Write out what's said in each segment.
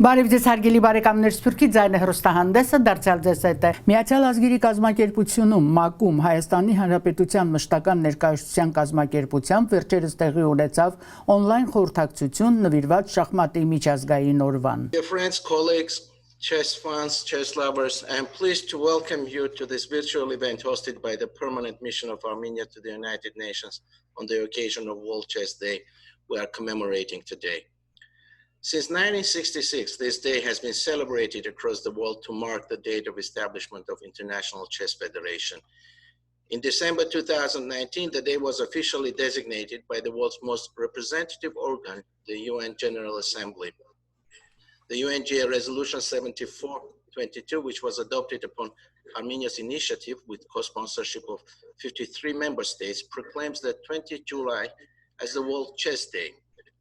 Բարև ձեզ հարգելի բարեկամներ, Սփյուռքի ձայնը հեռուստահանդեսը դարձյալ ձեզ հետ է։ Միացյալ ազգերի կազմակերպությունում ՄԱԿ-ում Հայաստանի Հանրապետության մշտական ներկայացության կազմակերպությամբ վերջերս տեղի ունեցավ օնլայն խորհրդակցություն նվիրված շախմատի միջազգային օրվան։ Dear friends, colleagues, chess fans, chess lovers, I am pleased to welcome you to this virtual event hosted by the Permanent Mission of Armenia to the United Nations on the occasion of World Chess Day we are commemorating today. Since 1966, this day has been celebrated across the world to mark the date of establishment of International Chess Federation. In December 2019, the day was officially designated by the world's most representative organ, the UN General Assembly. The UNGA Resolution 7422, which was adopted upon Armenia's initiative with co-sponsorship of 53 member states, proclaims the 20th July as the World Chess Day,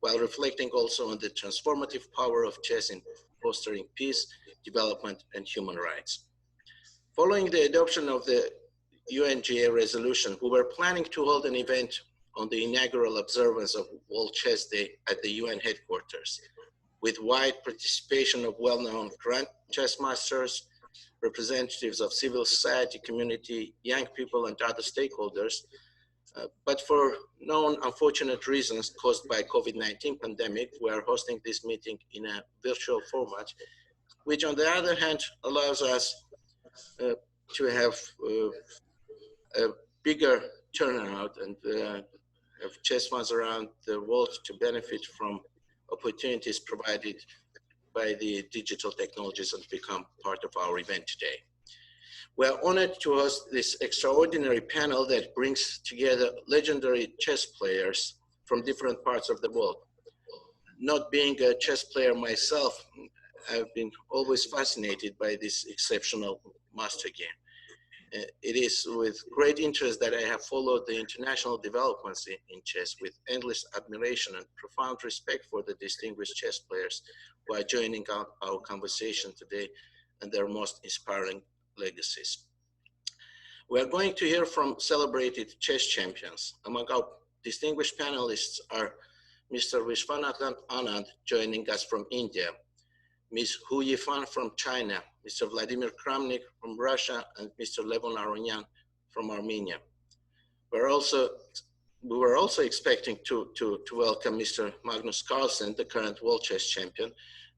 while reflecting also on the transformative power of chess in fostering peace, development, and human rights. Following the adoption of the UNGA resolution, we were planning to hold an event on the inaugural observance of World Chess Day at the UN headquarters, with wide participation of well-known grand chess masters, representatives of civil society, community, young people, and other stakeholders. But for known unfortunate reasons caused by COVID-19 pandemic, we are hosting this meeting in a virtual format, which on the other hand allows us to have a bigger turnout and have chess fans around the world to benefit from opportunities provided by the digital technologies and become part of our event today. We are honored to host this extraordinary panel that brings together legendary chess players from different parts of the world. Not being a chess player myself, I've been always fascinated by this exceptional master game. It is with great interest that I have followed the international developments in chess with endless admiration and profound respect for the distinguished chess players who are joining our conversation today and their most inspiring legacies. We are going to hear from celebrated chess champions. Among our distinguished panelists are Mr. Vishwanathan Anand joining us from India, Ms. Hu Yifan from China, Mr. Vladimir Kramnik from Russia, and Mr. Levon Aronyan from Armenia. We were also expecting to welcome Mr. Magnus Carlsen, the current world chess champion,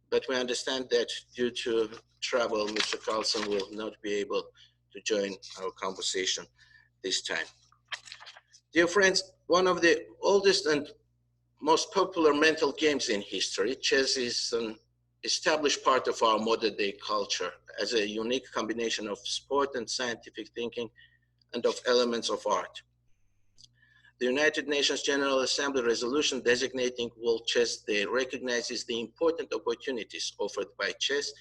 but we understand that due to travel, Mr. Carlsen will not be able to join our conversation this time. Dear friends, one of the oldest and most popular mental games in history, chess is an established part of our modern day culture as a unique combination of sport and scientific thinking and of elements of art. The United Nations General Assembly resolution designating World Chess Day recognizes the important opportunities offered by chess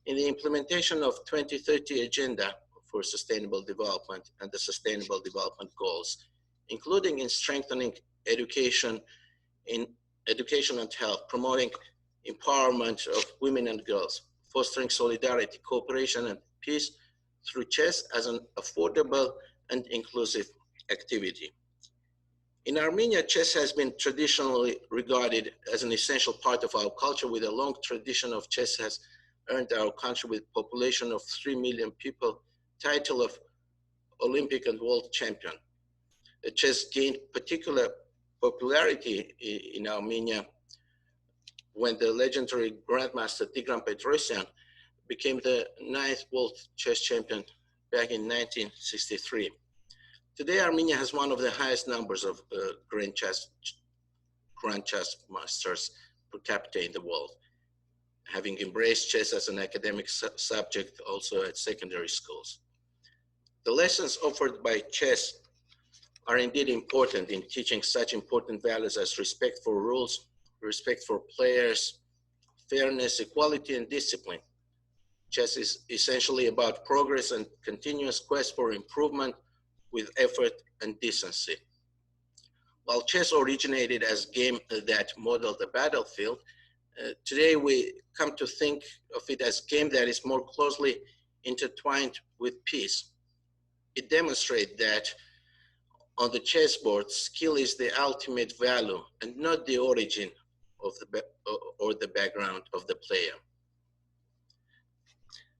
in the implementation of 2030 Agenda for Sustainable Development and the Sustainable Development Goals, including in strengthening education and health, promoting empowerment of women and girls, fostering solidarity, cooperation, and peace through chess as an affordable and inclusive activity. In Armenia, chess has been traditionally regarded as an essential part of our culture. With a long tradition of chess has earned our country with a population of 3 million people title of Olympic and world champion. Chess gained particular popularity in Armenia when the legendary Grandmaster Tigran Petrosyan became the 9th world chess champion back in 1963. Today, Armenia has one of the highest numbers of grand chess masters per capita in the world, having embraced chess as an academic subject also at secondary schools. The lessons offered by chess are indeed important in teaching such important values as respect for rules, respect for players, fairness, equality, and discipline. Chess is essentially about progress and continuous quest for improvement with effort and decency. While chess originated as a game that modeled the battlefield, today we come to think of it as a game that is more closely intertwined with peace. It demonstrates that on the chessboard, skill is the ultimate value and not the origin of the background of the player.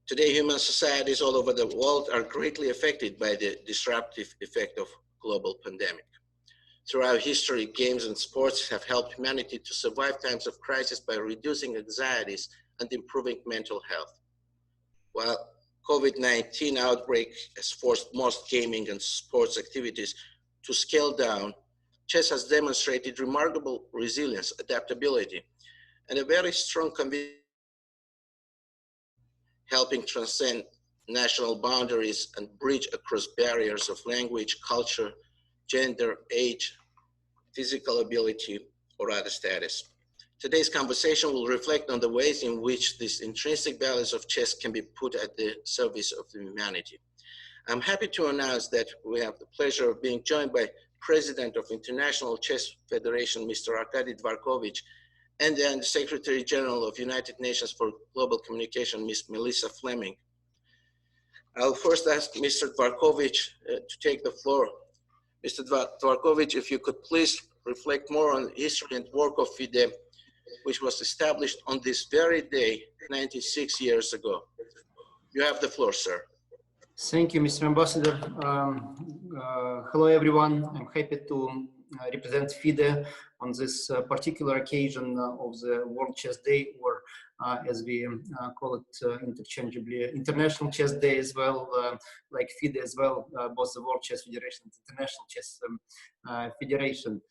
Today, human societies all over the world are greatly affected by the disruptive effect of global pandemic. Throughout history, games and sports have helped humanity to survive times of crisis by reducing anxieties and improving mental health. While COVID-19 outbreak has forced most gaming and sports activities to scale down, chess has demonstrated remarkable resilience, adaptability, and a very strong conviction, helping transcend national boundaries and bridge across barriers of language, culture, gender, age, physical ability, or other status. Today's conversation will reflect on the ways in which these intrinsic values of chess can be put at the service of humanity. I'm happy to announce that we have the pleasure of being joined by President of International Chess Federation, Mr. Arkady Dvorkovich, and then Secretary General of United Nations for Global Communication, Ms. Melissa Fleming. I'll first ask Mr. Dvorkovich to take the floor. Mr. Dvorkovich, if you could please reflect more on the history and work of FIDE, which was established on this very day, 96 years ago. You have the floor, sir. Thank you, Mr. Ambassador. Hello, everyone. I'm happy to represent FIDE on this particular occasion of the World Chess Day, or as we call it interchangeably, International Chess Day as well, like FIDE as well, both the World Chess Federation and International Chess Federation.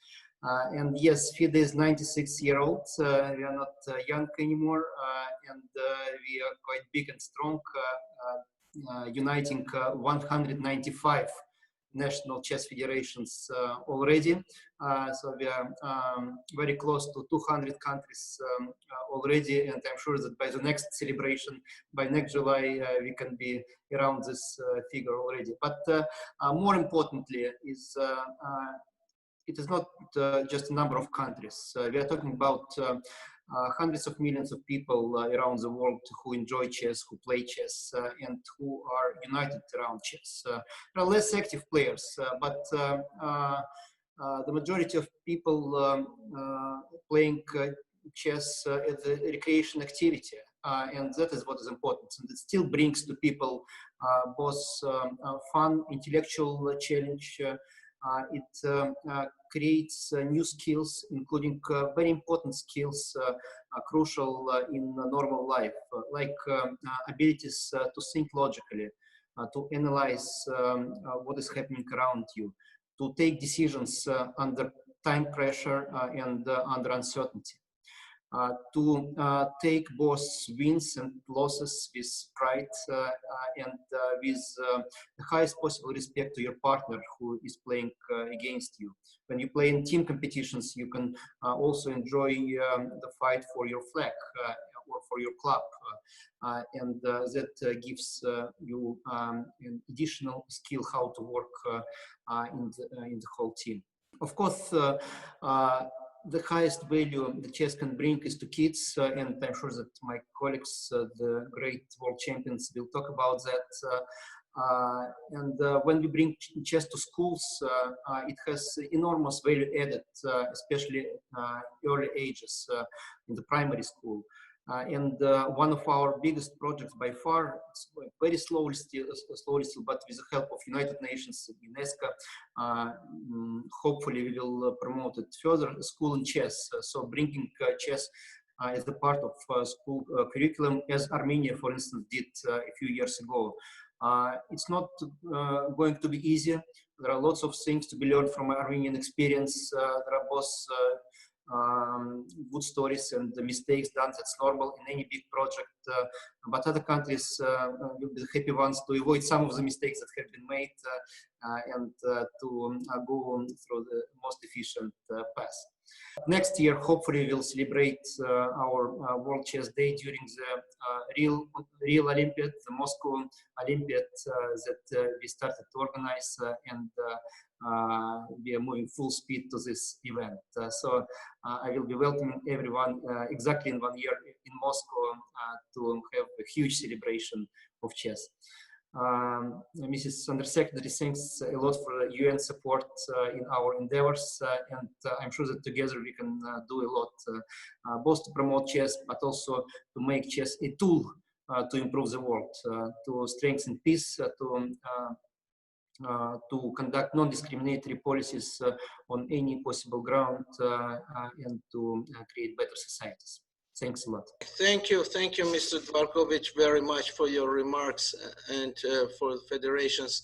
And yes, FIDE is 96-year-old. We are not young anymore, and we are quite big and strong, uniting 195 national chess federations already. So we are very close to 200 countries already, and I'm sure that by the next celebration, by next July, we can be around this figure already. But more importantly is it is not just a number of countries. We are talking about hundreds of millions of people around the world who enjoy chess, who play chess, and who are united around chess. There are less active players, but the majority of people playing chess as a recreation activity, and that is what is important. And it still brings to people both fun, intellectual challenge. It creates new skills, including very important skills crucial in normal life, like abilities to think logically, to analyze what is happening around you, to take decisions under time pressure and under uncertainty. To take both wins and losses with pride and with the highest possible respect to your partner who is playing against you. When you play in team competitions, you can also enjoy the fight for your flag or for your club, and that gives you an additional skill how to work in the whole team. Of course, the highest value the chess can bring is to kids, and I'm sure that my colleagues, the great world champions, will talk about that. And when we bring chess to schools, it has enormous value added, especially early ages in the primary school. And one of our biggest projects by far, it's very slowly still, but with the help of United Nations, UNESCO, hopefully we will promote it further, school and chess. So bringing chess as a part of school curriculum, as Armenia, for instance, did a few years ago. It's not going to be easy. There are lots of things to be learned from Armenian experience. There are both good stories and the mistakes done. That's normal in any big project, but other countries will be the happy ones to avoid some of the mistakes that have been made and to go through the most efficient path. Next year, hopefully, we'll celebrate our World Chess Day during the real Olympiad, the Moscow Olympiad that we started to organize, and we are moving full speed to this event. So I will be welcoming everyone exactly in 1 year in Moscow to have a huge celebration of chess. Mrs. Undersecretary, thanks a lot for UN support in our endeavors, and I'm sure that together we can do a lot, both to promote chess, but also to make chess a tool to improve the world, to strengthen peace, to conduct non-discriminatory policies on any possible ground, and to create better societies. Thanks a lot. Thank you, Mr. Dvarkovich, very much for your remarks and for the Federation's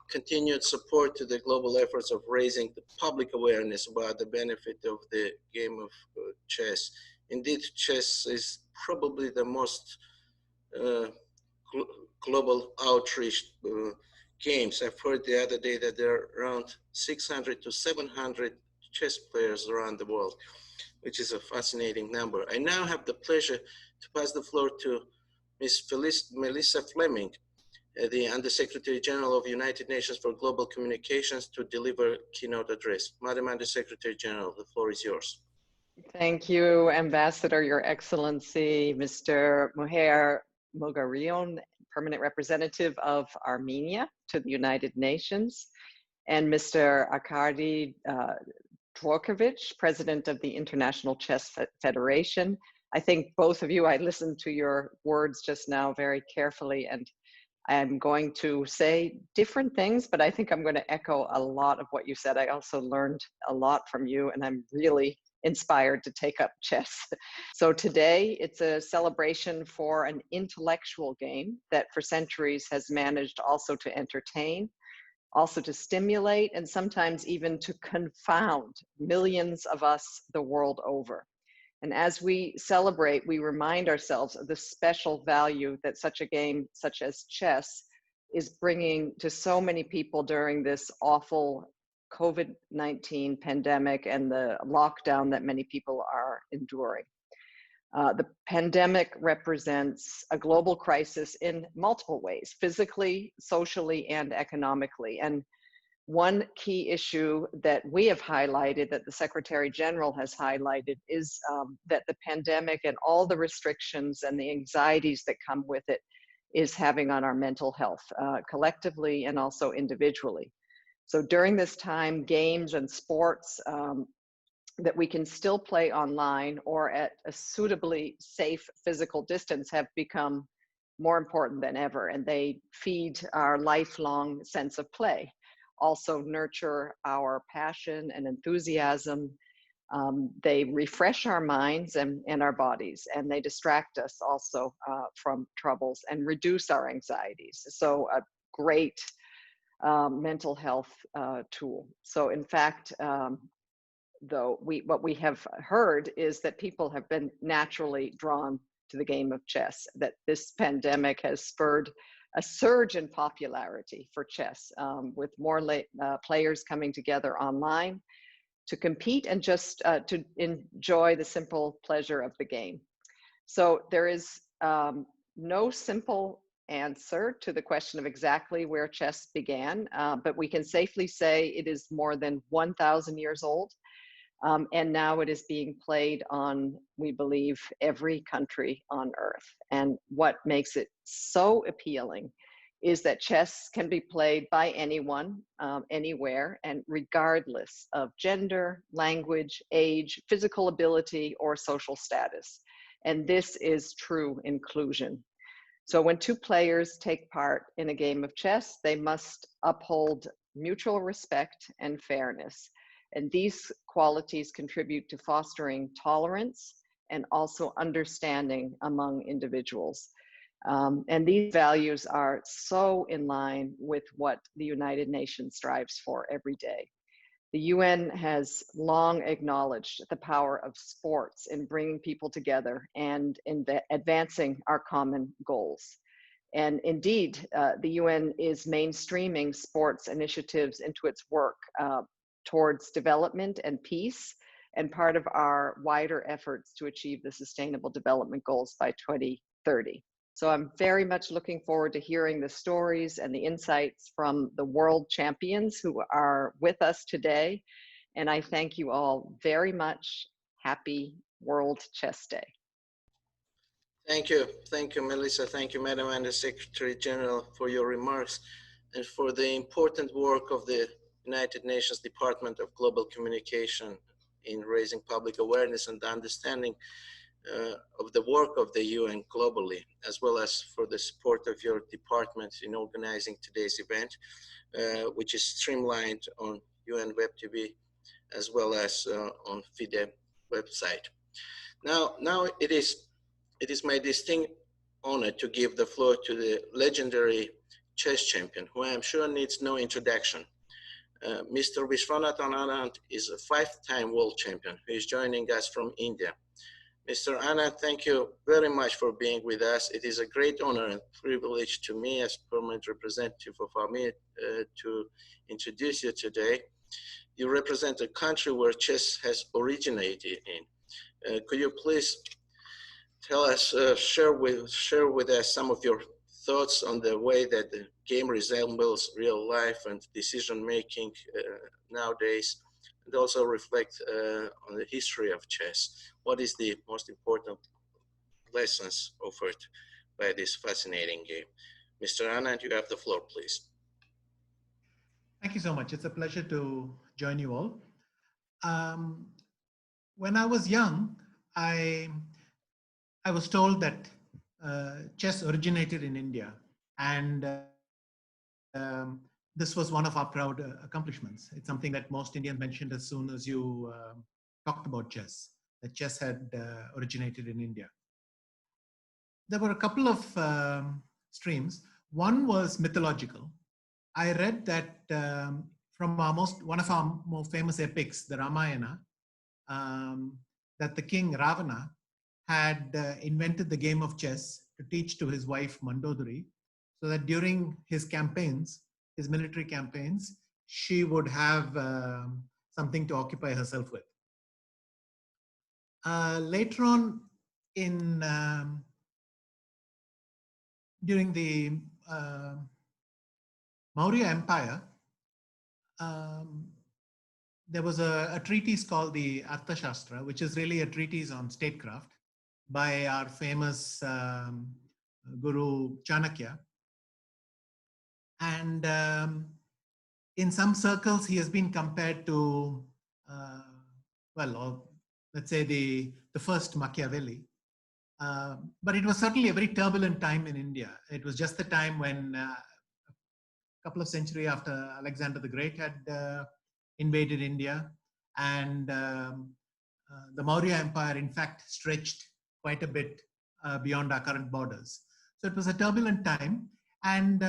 continued support to the global efforts of raising the public awareness about the benefit of the game of chess. Indeed, chess is probably the most global outreach games. I've heard the other day that there are around 600 to 700 chess players around the world, which is a fascinating number. I now have the pleasure to pass the floor to Ms. Melissa Fleming, the Undersecretary General of the United Nations for Global Communications, to deliver a keynote address. Madam Undersecretary General, the floor is yours. Thank you, Ambassador, Your Excellency, Mr. Muher Mogarion, Permanent Representative of Armenia to the United Nations, and Mr. Arkady Dvorkovich, President of the International Chess Federation. I think both of you, I listened to your words just now very carefully, and I'm going to say different things, but I think I'm going to echo a lot of what you said. I also learned a lot from you, and I'm really inspired to take up chess. So today it's a celebration for an intellectual game that for centuries has managed also to entertain, also to stimulate, and sometimes even to confound millions of us the world over. And as we celebrate, we remind ourselves of the special value that such a game such as chess is bringing to so many people during this awful COVID-19 pandemic and the lockdown that many people are enduring. The pandemic represents a global crisis in multiple ways, physically, socially, and economically. And one key issue that we have highlighted, that the Secretary General has highlighted, is that the pandemic and all the restrictions and the anxieties that come with it is having on our mental health, collectively and also individually. So during this time, games and sports that we can still play online or at a suitably safe physical distance have become more important than ever, and they feed our lifelong sense of play, also nurture our passion and enthusiasm. They refresh our minds and our bodies, and they distract us also from troubles and reduce our anxieties. So a great mental health tool. So in fact, though, what we have heard is that people have been naturally drawn to the game of chess, that this pandemic has spurred a surge in popularity for chess, with more players coming together online to compete and just to enjoy the simple pleasure of the game. So there is no simple answer to the question of exactly where chess began, but we can safely say it is more than 1,000 years old. And now it is being played on, we believe, every country on earth. And what makes it so appealing is that chess can be played by anyone, anywhere, and regardless of gender, language, age, physical ability, or social status. And this is true inclusion. So when two players take part in a game of chess, they must uphold mutual respect and fairness. And these qualities contribute to fostering tolerance and also understanding among individuals. And these values are so in line with what the United Nations strives for every day. The UN has long acknowledged the power of sports in bringing people together and in advancing our common goals. And indeed, the UN is mainstreaming sports initiatives into its work towards development and peace, and part of our wider efforts to achieve the Sustainable Development Goals by 2030. So I'm very much looking forward to hearing the stories and the insights from the world champions who are with us today. And I thank you all very much. Happy World Chess Day. Thank you, Melissa. Thank you, Madam Undersecretary General, for your remarks and for the important work of the United Nations Department of Global Communication in raising public awareness and understanding of the work of the UN globally, as well as for the support of your department in organizing today's event, which is streamlined on UN Web TV as well as on FIDE website. Now it is my distinct honor to give the floor to the legendary chess champion, who I am sure needs no introduction. Mr. Viswanathan Anand is a 5-time world champion who is joining us from India. Mr. Anand, thank you very much for being with us. It is a great honor and privilege to me as permanent representative of Armenia to introduce you today. You represent a country where chess has originated in. Could you please tell us, share with us some of your thoughts on the way that the game resembles real life and decision-making nowadays, and also reflect on the history of chess. What is the most important lessons offered by this fascinating game? Mr. Anand, you have the floor, please. Thank you so much. It's a pleasure to join you all. When I was young, I was told that chess originated in India, and this was one of our proud accomplishments. It's something that most Indians mentioned as soon as you talked about chess, that chess had originated in India. There were a couple of streams. One was mythological. I read that from one of our more famous epics, the Ramayana, that the king Ravana had invented the game of chess to teach to his wife Mandodari, so that during his campaigns, his military campaigns, she would have something to occupy herself with. Later on, during the Maurya Empire, there was a treatise called the Arthashastra, which is really a treatise on statecraft by our famous Guru Chanakya. And in some circles, he has been compared to, let's say the first Machiavelli. But it was certainly a very turbulent time in India. It was just the time when a couple of centuries after Alexander the Great had invaded India, and the Maurya Empire, in fact, stretched quite a bit beyond our current borders. So it was a turbulent time, and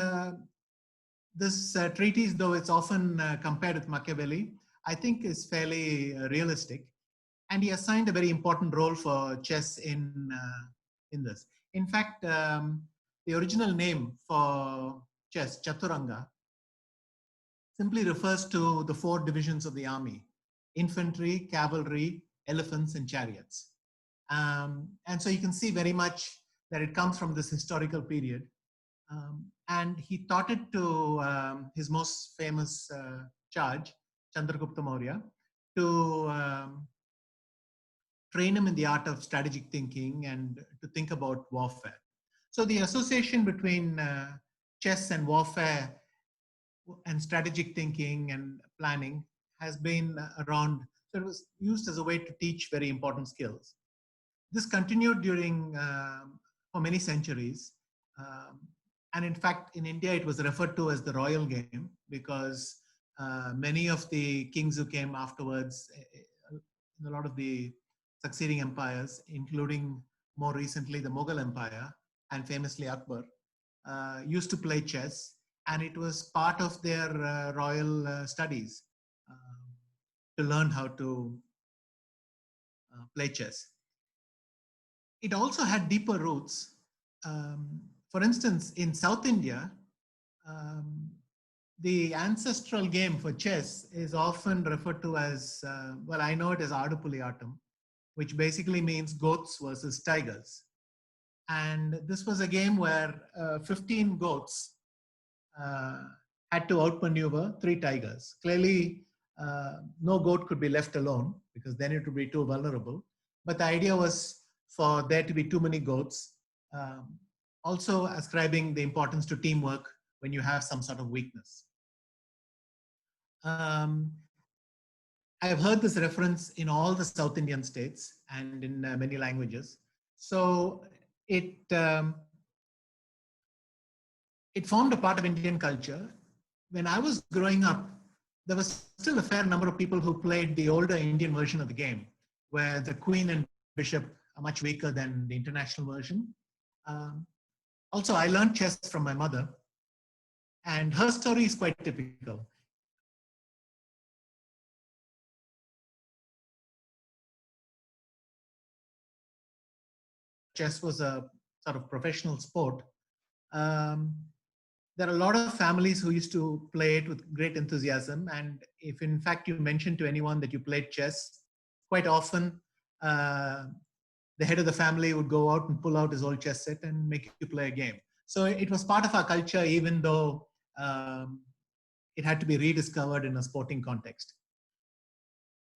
this treatise, though it's often compared with Machiavelli, I think is fairly realistic, and he assigned a very important role for chess in this. In fact, the original name for chess, Chaturanga, simply refers to the 4 divisions of the army: infantry, cavalry, elephants, and chariots. And so you can see very much that it comes from this historical period. And he taught it to his most famous charge, Chandragupta Maurya, to train him in the art of strategic thinking and to think about warfare. So the association between chess and warfare and strategic thinking and planning has been around. So it was used as a way to teach very important skills. This continued during for many centuries. And in fact, in India, it was referred to as the royal game because many of the kings who came afterwards, in a lot of the succeeding empires, including more recently the Mughal Empire and famously Akbar, used to play chess, and it was part of their royal studies to learn how to play chess. It also had deeper roots. For instance, in South India, the ancestral game for chess is often referred to as, I know it as Adupuliyatam, which basically means goats versus tigers. And this was a game where 15 goats had to outmaneuver 3 tigers. Clearly, no goat could be left alone because then it would be too vulnerable. But the idea was for there to be too many goats, also ascribing the importance to teamwork when you have some sort of weakness. I've heard this reference in all the South Indian states and in many languages. So it formed a part of Indian culture. When I was growing up, there was still a fair number of people who played the older Indian version of the game, where the queen and bishop are much weaker than the international version. Also, I learned chess from my mother, and her story is quite typical. Chess was a sort of professional sport. There are a lot of families who used to play it with great enthusiasm. And if in fact you mention to anyone that you played chess, quite often the head of the family would go out and pull out his old chess set and make you play a game. So it was part of our culture, even though it had to be rediscovered in a sporting context.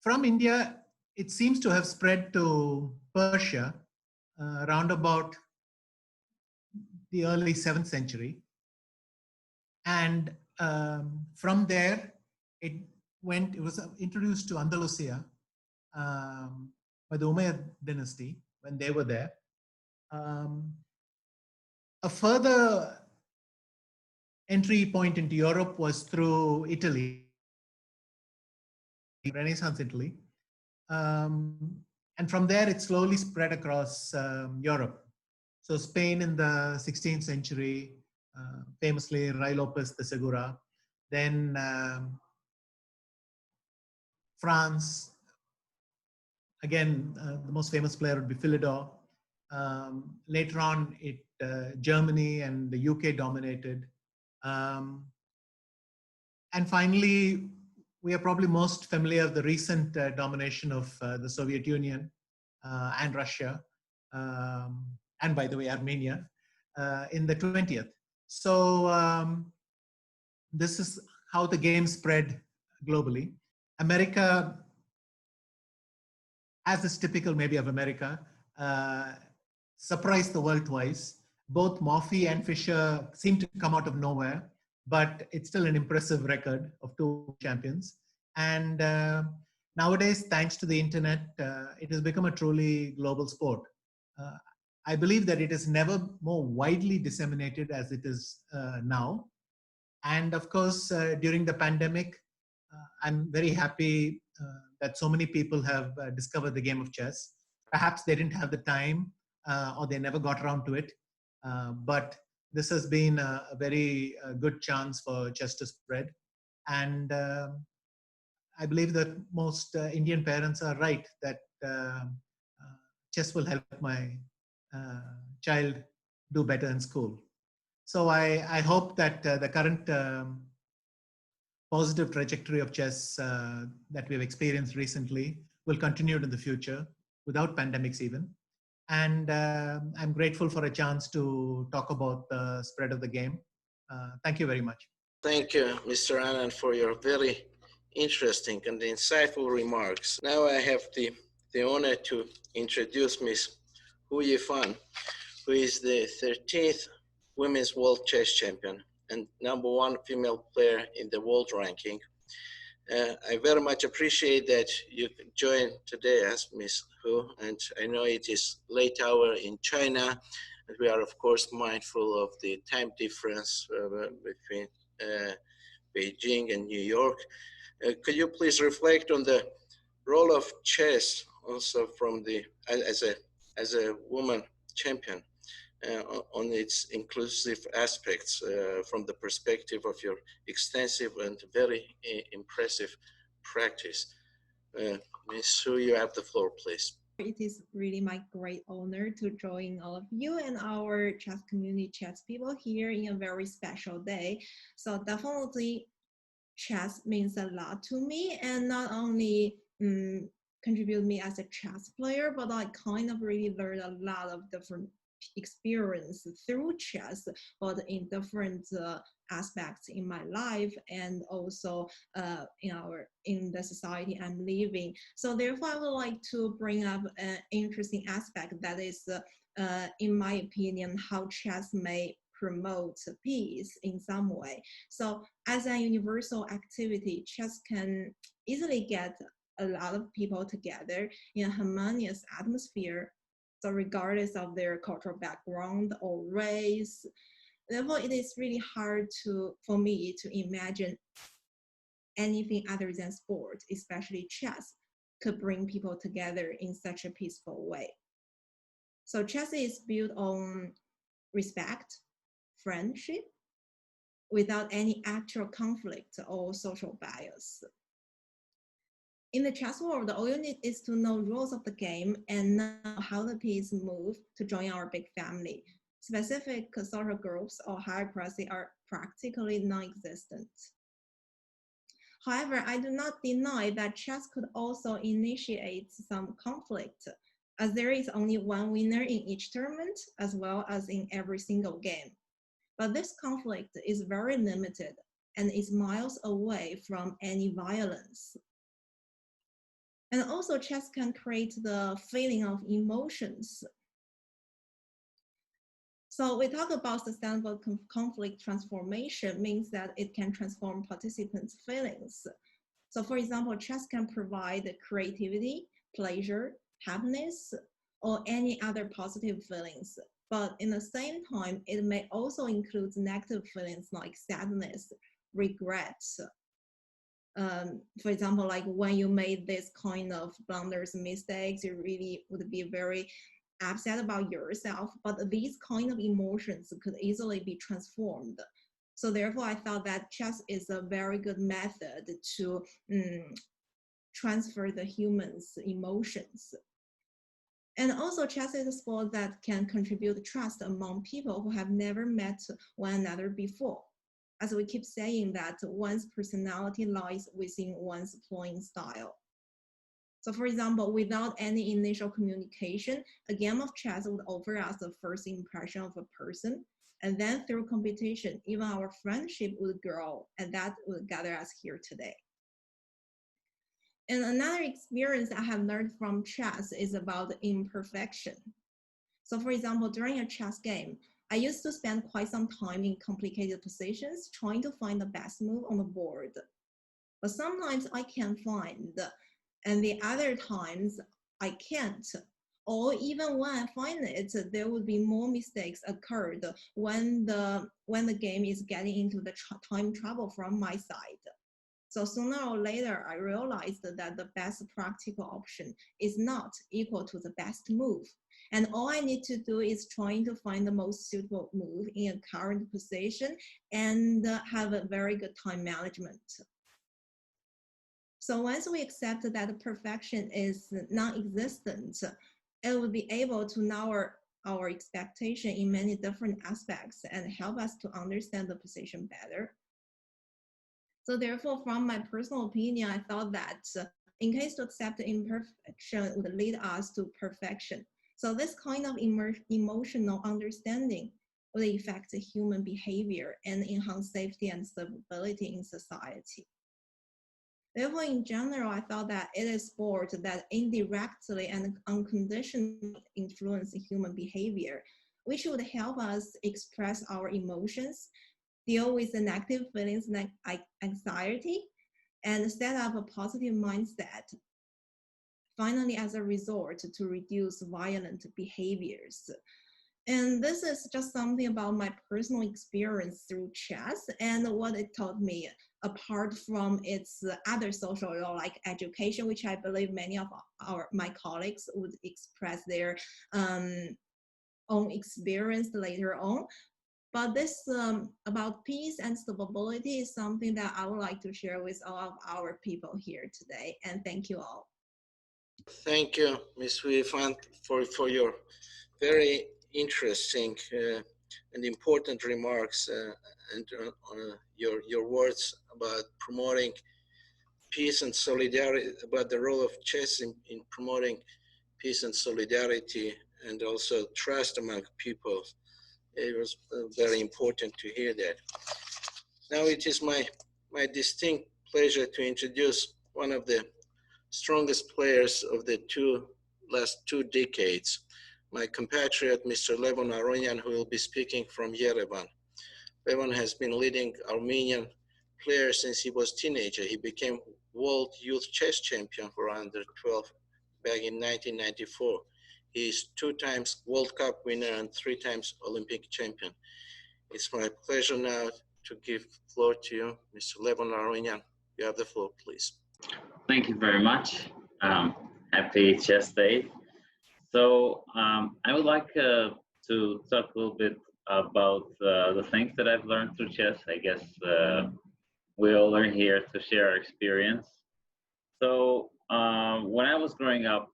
From India, it seems to have spread to Persia around about the early 7th century. And from there, it was introduced to Andalusia by the Umayyad dynasty when they were there. A further entry point into Europe was through Italy, Renaissance Italy. And from there, it slowly spread across Europe. So Spain in the 16th century, famously Ruy Lopez de Segura. Then France, again, the most famous player would be Philidor. Later on, Germany and the UK dominated. And finally, we are probably most familiar with the recent domination of the Soviet Union and Russia, and by the way, Armenia, in the 20th. So this is how the game spread globally. America, as is typical maybe of America, surprised the world twice. Both Morphy and Fischer seem to come out of nowhere, but it's still an impressive record of 2 champions. And nowadays, thanks to the internet, it has become a truly global sport. I believe that it is never more widely disseminated as it is now. And of course, during the pandemic, I'm very happy that so many people have discovered the game of chess. Perhaps they didn't have the time or they never got around to it. But this has been a very good chance for chess to spread. And I believe that most Indian parents are right that chess will help my child do better in school. So I hope that the current positive trajectory of chess that we've experienced recently will continue in the future without pandemics even. And I'm grateful for a chance to talk about the spread of the game. Thank you very much. Thank you, Mr. Anand, for your very interesting and insightful remarks. Now I have the honor to introduce Ms. Hu Yifan, who is the 13th Women's World Chess Champion and #1 female player in the world ranking. I very much appreciate that you joined today as Ms. Hu, and I know it is late hour in China, and we are of course mindful of the time difference between Beijing and New York. Could you please reflect on the role of chess also from as a woman champion on its inclusive aspects from the perspective of your extensive and very impressive practice? Ms. Hu, you have the floor, please. It is really my great honor to join all of you and our chess community, chess people here in a very special day. So definitely chess means a lot to me, and not only contribute me as a chess player, but I kind of really learned a lot of different experience through chess, but in different aspects in my life and also in the society I'm living. So therefore, I would like to bring up an interesting aspect that is, in my opinion, how chess may promote peace in some way. So as a universal activity, chess can easily get a lot of people together in a harmonious atmosphere. So regardless of their cultural background or race, therefore it is really hard for me to imagine anything other than sport, especially chess, could bring people together in such a peaceful way. So chess is built on respect, friendship, without any actual conflict or social bias. In the chess world, all you need is to know rules of the game and know how the pieces move to join our big family. Specific social groups or hierarchy are practically non-existent. However, I do not deny that chess could also initiate some conflict, as there is only one winner in each tournament, as well as in every single game. But this conflict is very limited and is miles away from any violence. And also chess can create the feeling of emotions. So we talk about sustainable conflict transformation means that it can transform participants' feelings. So for example, chess can provide creativity, pleasure, happiness, or any other positive feelings. But in the same time, it may also include negative feelings like sadness, regret. For example, like when you made this kind of blunders, mistakes, you really would be very upset about yourself, but these kind of emotions could easily be transformed. So therefore, I thought that chess is a very good method to transfer the human's emotions. And also chess is a sport that can contribute trust among people who have never met one another before. As we keep saying that one's personality lies within one's playing style. So for example, without any initial communication, a game of chess would offer us the first impression of a person. And then through competition, even our friendship would grow, and that would gather us here today. And another experience I have learned from chess is about imperfection. So for example, during a chess game, I used to spend quite some time in complicated positions trying to find the best move on the board. But sometimes I can find, and the other times I can't. Or even when I find it, there would be more mistakes occurred when the game is getting into the time trouble from my side. So sooner or later, I realized that the best practical option is not equal to the best move. And all I need to do is trying to find the most suitable move in a current position and have a very good time management. So once we accept that perfection is non-existent, it will be able to narrow our expectation in many different aspects and help us to understand the position better. So therefore, from my personal opinion, I thought that in case to accept imperfection would lead us to perfection. So this kind of emotional understanding would affect human behavior and enhance safety and stability in society. Therefore, in general, I thought that it is sport that indirectly and unconditionally influence human behavior, which would help us express our emotions, deal with the negative feelings like anxiety, and set up a positive mindset. Finally, as a result, to reduce violent behaviors. And this is just something about my personal experience through chess and what it taught me, apart from its other social role like education, which I believe many of my colleagues would express their own experience later on. But this about peace and stability is something that I would like to share with all of our people here today. And thank you all. Thank you, Ms. Huifan, for your very interesting and important remarks and your words about promoting peace and solidarity, about the role of chess in promoting peace and solidarity and also trust among people. It was very important to hear that. Now it is my distinct pleasure to introduce one of the strongest players of the last two decades, my compatriot, Mr. Levon Aronian, who will be speaking from Yerevan. Levon has been leading Armenian player since he was a teenager. He became World Youth Chess Champion for under 12 back in 1994. He is 2 times World Cup winner and 3 times Olympic champion. It's my pleasure now to give the floor to you, Mr. Levon Aronian. You have the floor, please. Thank you very much. Happy Chess Day. So I would like to talk a little bit about the things that I've learned through chess. I guess we all are here to share our experience. So when I was growing up,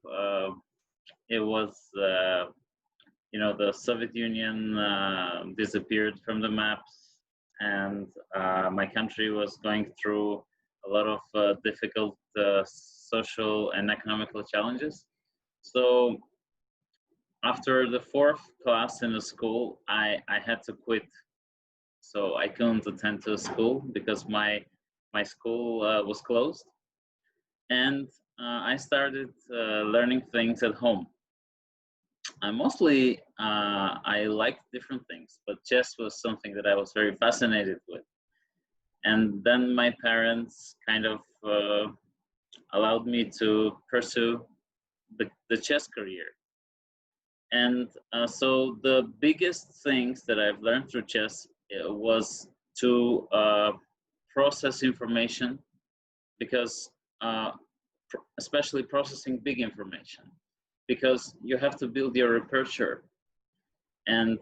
it was, the Soviet Union disappeared from the maps, and my country was going through a lot of difficult social and economical challenges. So after the 4th class in the school, I had to quit. So I couldn't attend to school because my school was closed. And I started learning things at home. Mostly, I liked different things, but chess was something that I was very fascinated with. And then my parents kind of allowed me to pursue the chess career. And so the biggest things that I've learned through chess was to process information, because especially processing big information, because you have to build your repertoire. And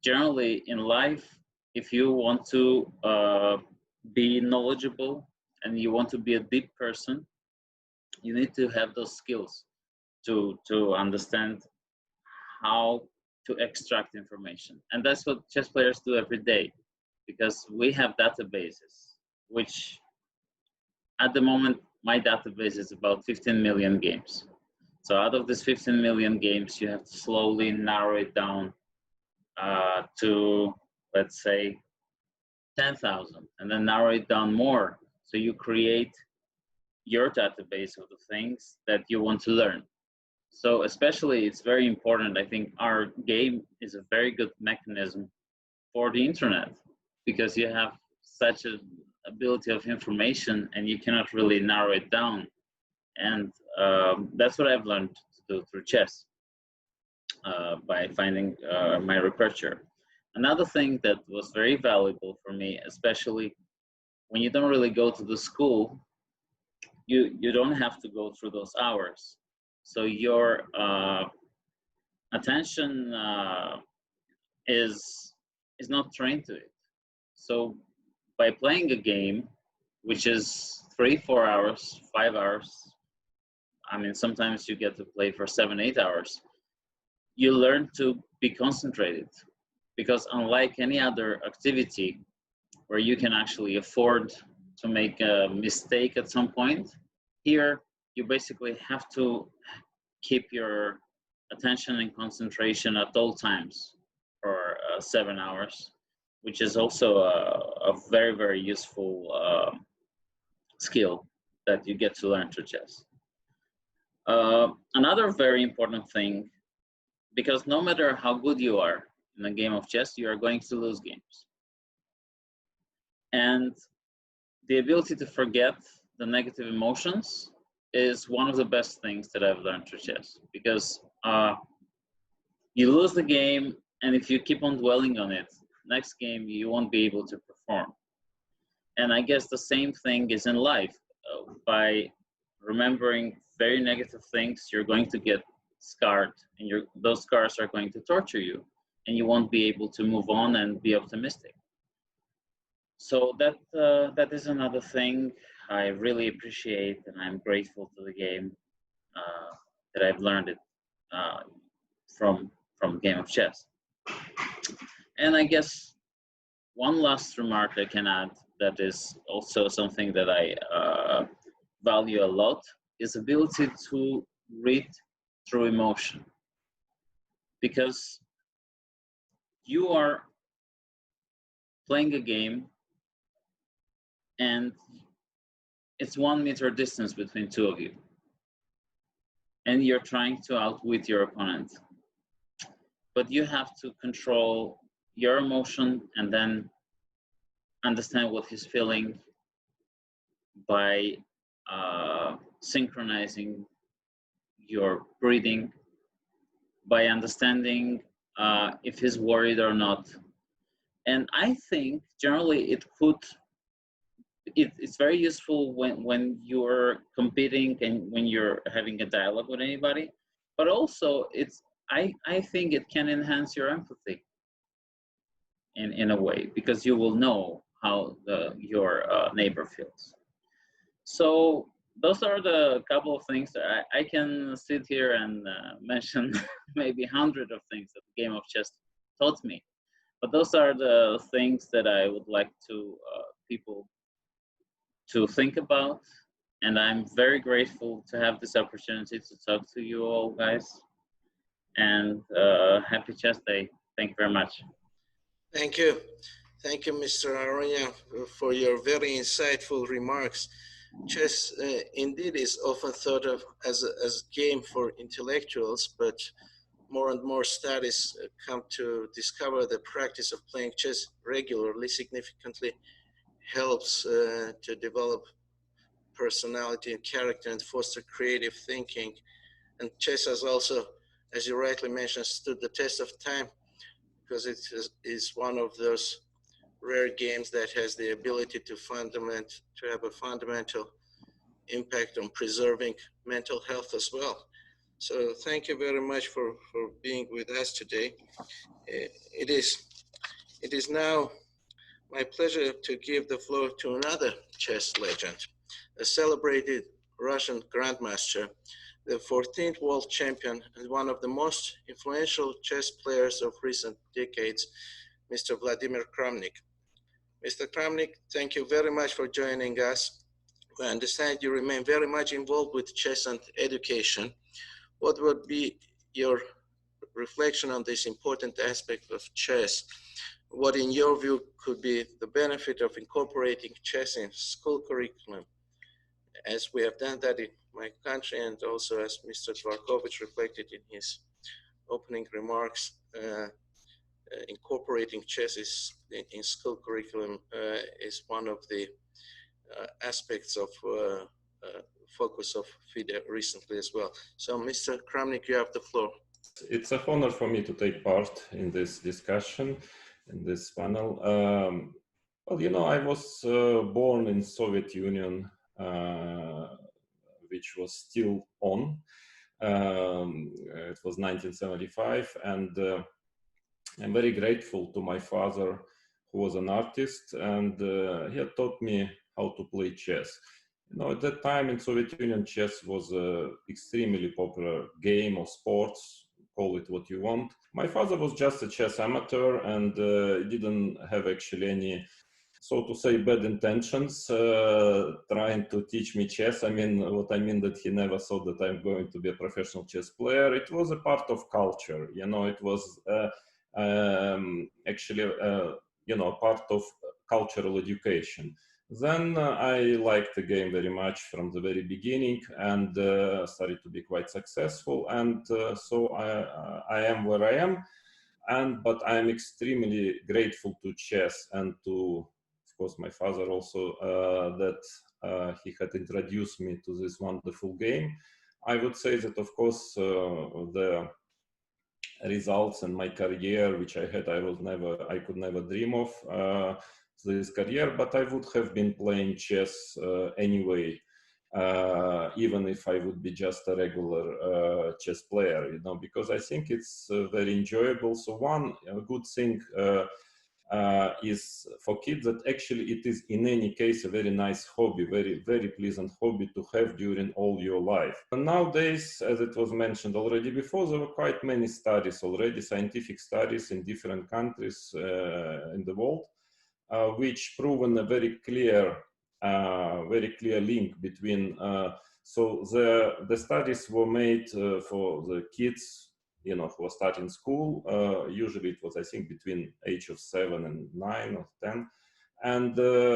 generally in life, if you want to be knowledgeable and you want to be a deep person, you need to have those skills to understand how to extract information. And that's what chess players do every day, because we have databases, which at the moment, my database is about 15 million games. So out of this 15 million games, you have to slowly narrow it down to, let's say, 10,000, and then narrow it down more. So you create your database of the things that you want to learn. So especially, it's very important. I think our game is a very good mechanism for the internet, because you have such an ability of information and you cannot really narrow it down. And that's what I've learned to do through chess, by finding my repertoire. Another thing that was very valuable for me, especially when you don't really go to the school, you don't have to go through those hours. So your attention is not trained to it. So by playing a game, which is 3-4 hours, 5 hours, I mean, sometimes you get to play for 7-8 hours, you learn to be concentrated. Because unlike any other activity where you can actually afford to make a mistake at some point, here you basically have to keep your attention and concentration at all times for 7 hours, which is also a very, very useful skill that you get to learn through chess. Another very important thing, because no matter how good you are in a game of chess, you are going to lose games. And the ability to forget the negative emotions is one of the best things that I've learned through chess, because you lose the game, and if you keep on dwelling on it, next game you won't be able to perform. And I guess the same thing is in life. By remembering very negative things, you're going to get scarred, and those scars are going to torture you, and you won't be able to move on and be optimistic. So that is another thing I really appreciate, and I'm grateful to the game that I've learned it from game of chess. And I guess one last remark I can add that is also something that I value a lot is ability to read through emotion, because you are playing a game and it's 1 meter distance between two of you, and you're trying to outwit your opponent, but you have to control your emotion and then understand what he's feeling by synchronizing your breathing, by understanding if he's worried or not. And I think generally it's very useful when you're competing and when you're having a dialogue with anybody, but also I think it can enhance your empathy in a way, because you will know how your neighbor feels. So those are the couple of things that I can sit here and mention maybe 100 of things that the game of chess taught me. But those are the things that I would like to people to think about. And I'm very grateful to have this opportunity to talk to you all, guys. And happy Chess Day. Thank you very much. Thank you. Thank you, Mr. Armenia, for your very insightful remarks. Chess indeed is often thought of as a game for intellectuals, but more and more studies come to discover the practice of playing chess regularly significantly helps to develop personality and character and foster creative thinking. And chess has also, as you rightly mentioned, stood the test of time because it is one of those rare games that has the ability to have a fundamental impact on preserving mental health as well. So thank you very much for being with us today. It is now my pleasure to give the floor to another chess legend, a celebrated Russian grandmaster, the 14th world champion and one of the most influential chess players of recent decades, Mr. Vladimir Kramnik. Mr. Kramnik, thank you very much for joining us. We understand you remain very much involved with chess and education. What would be your reflection on this important aspect of chess? What, in your view, could be the benefit of incorporating chess in school curriculum, as we have done that in my country, and also as Mr. Dvarkovich reflected in his opening remarks, incorporating chess in school curriculum is one of the aspects of focus of FIDE recently as well. So, Mr. Kramnik, you have the floor. It's an honor for me to take part in this discussion, in this panel. Well, you know, I was born in Soviet Union, which was still on. It was 1975, and I'm very grateful to my father, who was an artist, and he had taught me how to play chess. You know, at that time in Soviet Union, chess was an extremely popular game or sports, call it what you want. My father was just a chess amateur and didn't have actually any, so to say, bad intentions trying to teach me chess. I mean, what I mean that he never thought that I'm going to be a professional chess player. It was a part of culture, you know, it was actually, you know, part of cultural education. Then I liked the game very much from the very beginning and started to be quite successful. And so I am where I am. But I am extremely grateful to chess and to, of course, my father also, that he had introduced me to this wonderful game. I would say that, of course, the results and my career, which I had, I could never dream of this career, but I would have been playing chess anyway, even if I would be just a regular chess player, you know, because I think it's very enjoyable. So one good thing is for kids that actually it is in any case a very nice hobby, very, very pleasant hobby to have during all your life. And nowadays, as it was mentioned already before, there were quite many studies already, scientific studies in different countries in the world, which proven a very clear link between. So the studies were made for the kids, you know, who are starting school. Usually it was, I think, between age of 7 and 9 or 10. And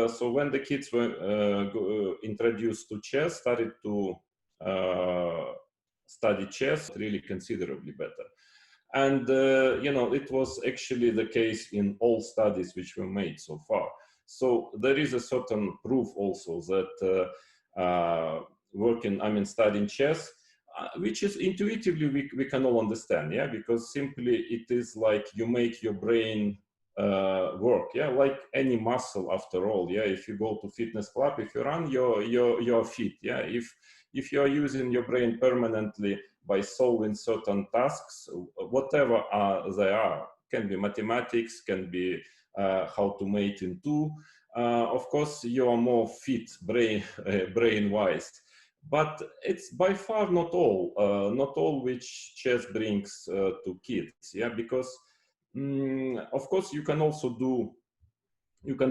so when the kids were introduced to chess, started to study chess really considerably better. And, you know, it was actually the case in all studies which were made so far. So there is a certain proof also that studying chess, which is intuitively we can all understand, yeah, because simply it is like you make your brain work, yeah, like any muscle after all, yeah. If you go to fitness club, if you run, you're fit, yeah. If you are using your brain permanently by solving certain tasks, whatever they are, can be mathematics, can be how to mate in two. Of course, you are more fit brain-wise. But it's by far not all which chess brings to kids, yeah, because of course you can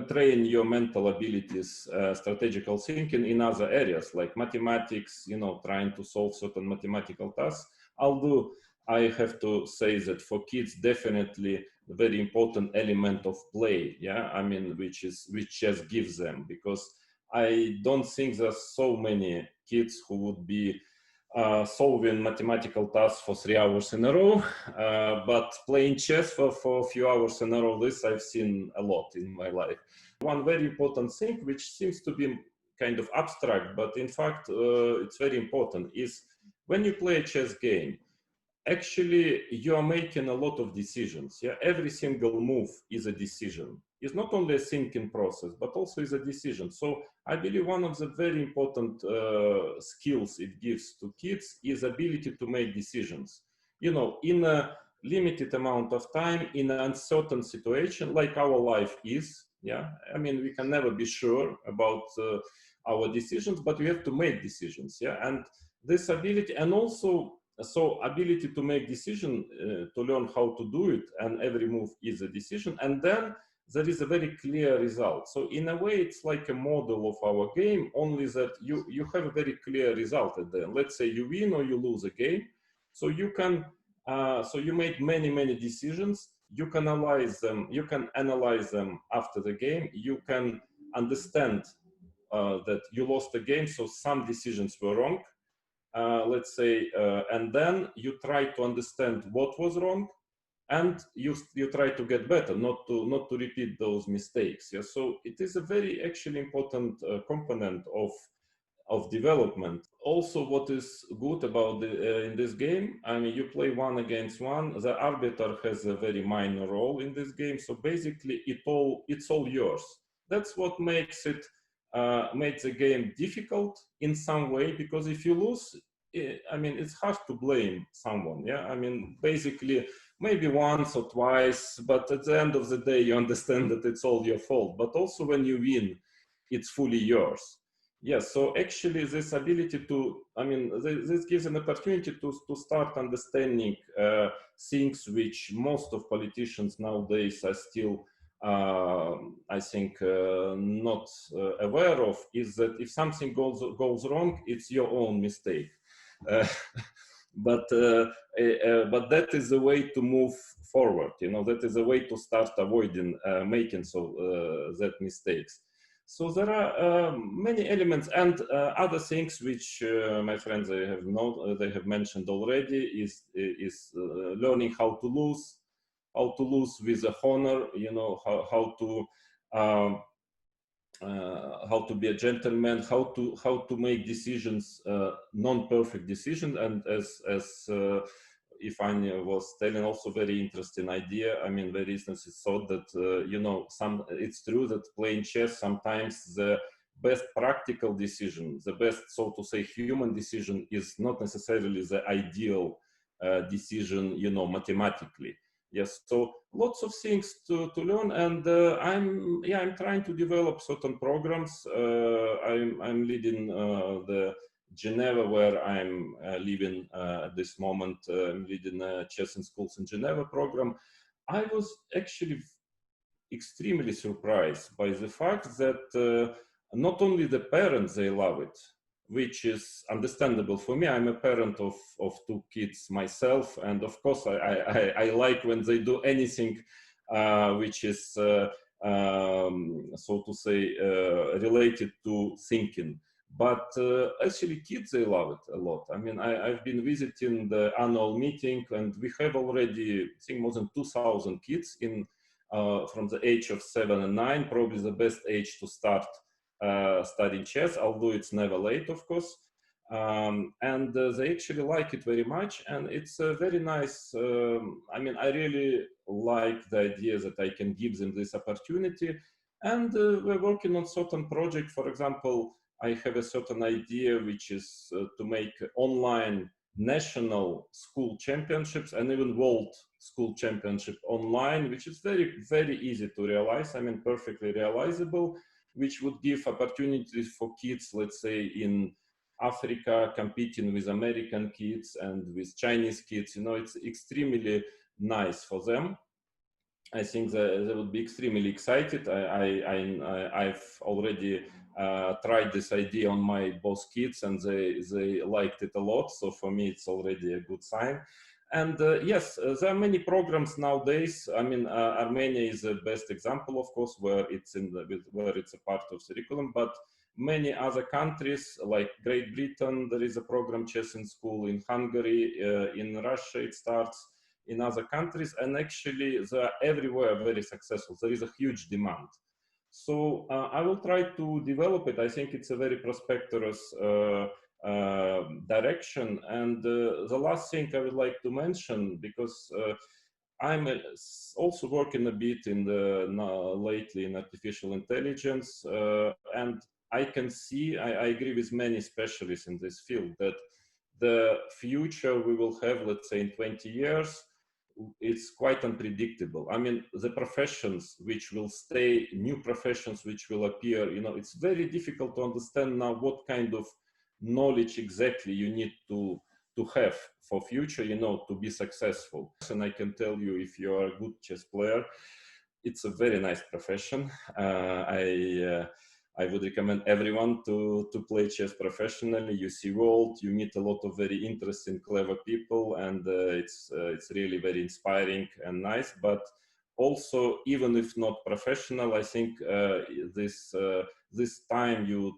train your mental abilities, strategical thinking in other areas like mathematics, you know, trying to solve certain mathematical tasks. Although I have to say that for kids, definitely a very important element of play, yeah, I mean, which chess gives them, because I don't think there's so many kids who would be solving mathematical tasks for 3 hours in a row, but playing chess for a few hours in a row, this I've seen a lot in my life. One very important thing, which seems to be kind of abstract, but in fact it's very important, is when you play a chess game, actually you are making a lot of decisions, yeah. Every single move is a decision. It's not only a thinking process, but also is a decision. So I believe one of the very important skills it gives to kids is ability to make decisions, you know, in a limited amount of time, in an uncertain situation like our life is, yeah. I mean, we can never be sure about our decisions, but we have to make decisions, yeah. And this ability, and also so ability to make decision, to learn how to do it, and every move is a decision, and then there is a very clear result. So in a way, it's like a model of our game, only that you have a very clear result at the end. Let's say you win or you lose a game, so you can so you make many decisions. You can analyze them. You can analyze them after the game. You can understand that you lost the game, so some decisions were wrong. Let's say, and then you try to understand what was wrong, and you try to get better, not to repeat those mistakes. Yeah, so it is a very actually important component of development. Also, what is good about in this game, I mean, you play one against one. The arbiter has a very minor role in this game, so basically it's all yours. That's what makes it the game difficult in some way, because if you lose, I mean, it's hard to blame someone, yeah. I mean, basically maybe once or twice, but at the end of the day you understand that it's all your fault. But also when you win, it's fully yours. Yes, so actually this ability to, I mean, this gives an opportunity to start understanding things which most of politicians nowadays are still, I think, not aware of, is that if something goes wrong, it's your own mistake. But that is a way to move forward, you know, that is a way to start avoiding making that mistakes. So there are many elements, and other things which my friends they have mentioned already is learning how to lose with a honor, you know, how to be a gentleman, how to make decisions, non-perfect decisions. And as Ifania was telling, also very interesting idea. I mean, very instance it's thought that you know, it's true that playing chess sometimes the best practical decision, the best, so to say, human decision is not necessarily the ideal decision, you know, mathematically. Yes, so lots of things to learn, and I'm trying to develop certain programs. I'm leading the Geneva, where I'm living at this moment. I'm leading a chess in schools in Geneva program. I was actually extremely surprised by the fact that not only the parents, they love it, which is understandable for me. I'm a parent of 2 kids myself, and of course I like when they do anything which is so to say related to thinking. But actually kids, they love it a lot. I mean, I've been visiting the annual meeting, and we have already, I think, more than 2,000 kids in from the age of 7 and 9, probably the best age to start studying chess, although it's never late, of course. And they actually like it very much, and it's a very nice, I mean, I really like the idea that I can give them this opportunity. And we're working on certain project. For example, I have a certain idea, which is to make online national school championships and even world school championship online, which is very, very easy to realize. I mean, perfectly realizable, which would give opportunities for kids, let's say in Africa, competing with American kids and with Chinese kids. You know, it's extremely nice for them. I think that they would be extremely excited. I've already tried this idea on my both kids, and they liked it a lot. So for me, it's already a good sign. And yes, there are many programs nowadays. I mean, Armenia is the best example, of course, where it's where it's a part of curriculum. But many other countries, like Great Britain, there is a program Chess in School. In Hungary, in Russia, it starts. In other countries, and actually they're everywhere very successful. There is a huge demand. So I will try to develop it. I think it's a very prosperous direction. And the last thing I would like to mention, because I'm also working a bit in lately in artificial intelligence, and I can see, I agree with many specialists in this field, that the future we will have, let's say in 20 years, it's quite unpredictable. I mean, the professions which will stay, new professions which will appear, you know, it's very difficult to understand now what kind of knowledge exactly you need to have for future, you know, to be successful. And I can tell you, if you are a good chess player, it's a very nice profession. I would recommend everyone to play chess professionally. You see world, you meet a lot of very interesting, clever people, and it's really very inspiring and nice. But also, even if not professional, I think this time you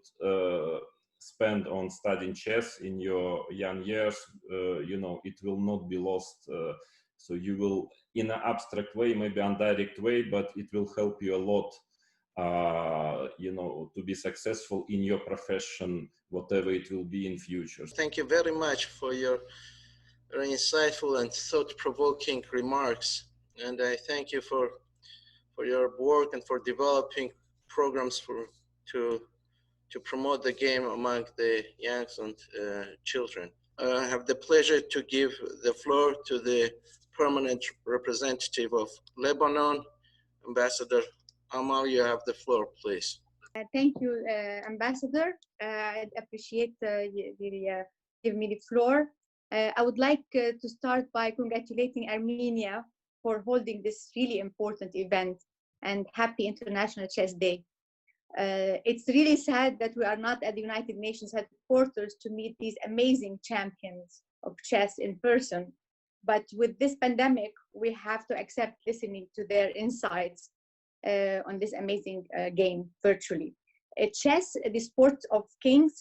spend on studying chess in your young years, you know, it will not be lost. So you will, in an abstract way, maybe indirect way, but it will help you a lot. You know, to be successful in your profession, whatever it will be in future. Thank you very much for your very insightful and thought-provoking remarks. And I thank you for your work and for developing programs to promote the game among the youngs and children. I have the pleasure to give the floor to the permanent representative of Lebanon, Ambassador Amal. You have the floor, please. Thank you, Ambassador. I'd appreciate you giving me the floor. I would like to start by congratulating Armenia for holding this really important event, and happy International Chess Day. It's really sad that we are not at the United Nations headquarters to meet these amazing champions of chess in person. But with this pandemic, we have to accept listening to their insights on this amazing game virtually. Chess, the sport of kings,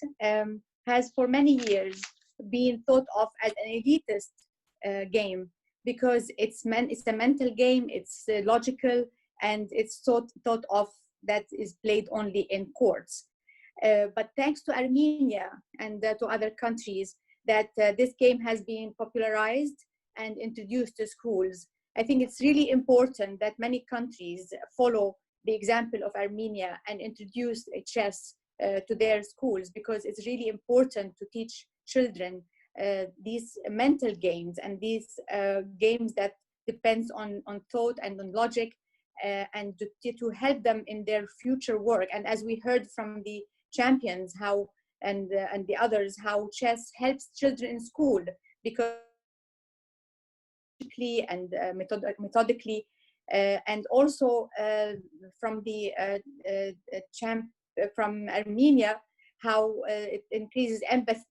has for many years been thought of as an elitist game, because it's a mental game, it's logical, and it's thought of that is played only in courts. But thanks to Armenia and to other countries, that this game has been popularized and introduced to schools. I think it's really important that many countries follow the example of Armenia and introduce chess to their schools, because it's really important to teach children these mental games and these games that depends on thought and on logic, and to help them in their future work. And as we heard from the champions, how and the others, how chess helps children in school, because and methodically, and also from the from Armenia, how it increases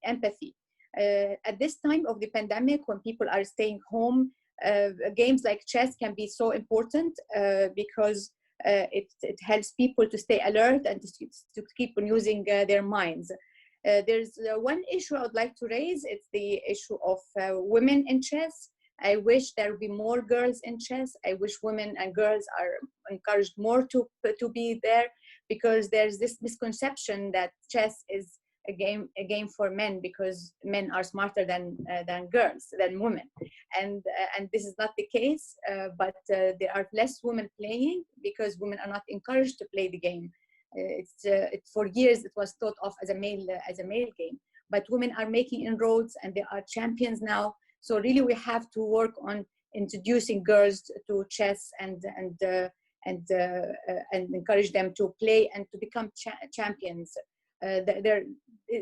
empathy. At this time of the pandemic, when people are staying home, games like chess can be so important because it helps people to stay alert and to keep on using their minds. There's one issue I would like to raise. It's the issue of women in chess I wish there would be more girls in chess. I wish women and girls are encouraged more to be there, because there's this misconception that chess is a game for men, because men are smarter than girls, than women, and this is not the case. But there are less women playing because women are not encouraged to play the game. For years it was thought of as a male game, but women are making inroads and they are champions now. So really, we have to work on introducing girls to chess and encourage them to play and to become champions. There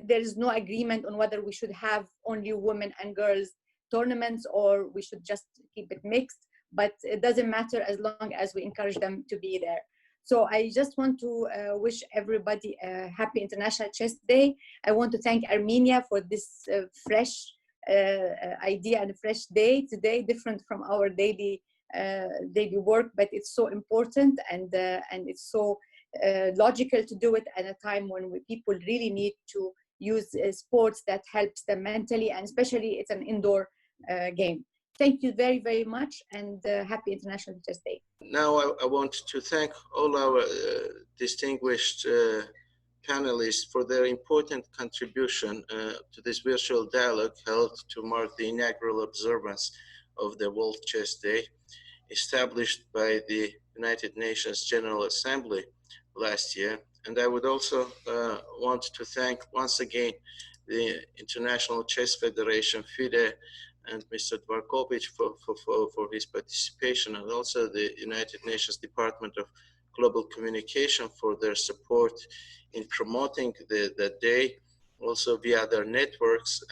is no agreement on whether we should have only women and girls tournaments or we should just keep it mixed, but it doesn't matter as long as we encourage them to be there. So I just want to wish everybody a happy International Chess Day. I want to thank Armenia for this fresh idea and a fresh day today, different from our daily work, but it's so important and it's so logical to do it at a time when people really need to use sports that helps them mentally, and especially it's an indoor game. Thank you very, very much, and happy International Chess Day. Now I want to thank all our distinguished panelists for their important contribution to this virtual dialogue held to mark the inaugural observance of the World Chess Day, established by the United Nations General Assembly last year. And I would also want to thank once again the International Chess Federation, FIDE, and Mr. Dvarkovich for his participation, and also the United Nations Department of Global Communication for their support in promoting the day, also via their networks.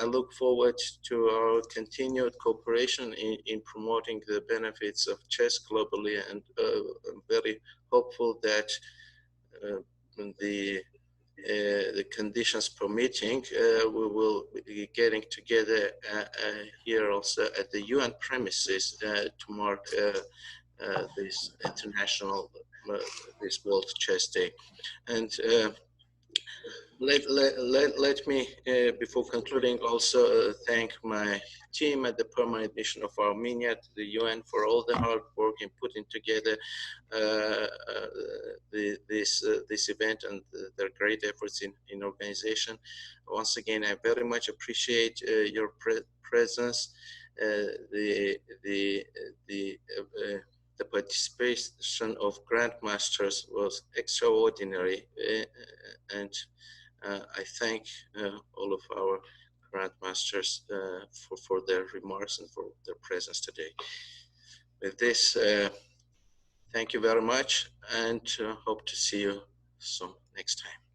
I look forward to our continued cooperation in promoting the benefits of chess globally, and I'm very hopeful that the conditions permitting, we will be getting together here also at the UN premises to mark this international, this World Chess Day. And let me, before concluding, also thank my team at the Permanent Mission of Armenia to the UN for all the hard work in putting together this event and their great efforts in organization. Once again, I very much appreciate your presence. The participation of grandmasters was extraordinary, and I thank all of our grandmasters for their remarks and for their presence today. With this, thank you very much, and hope to see you soon next time.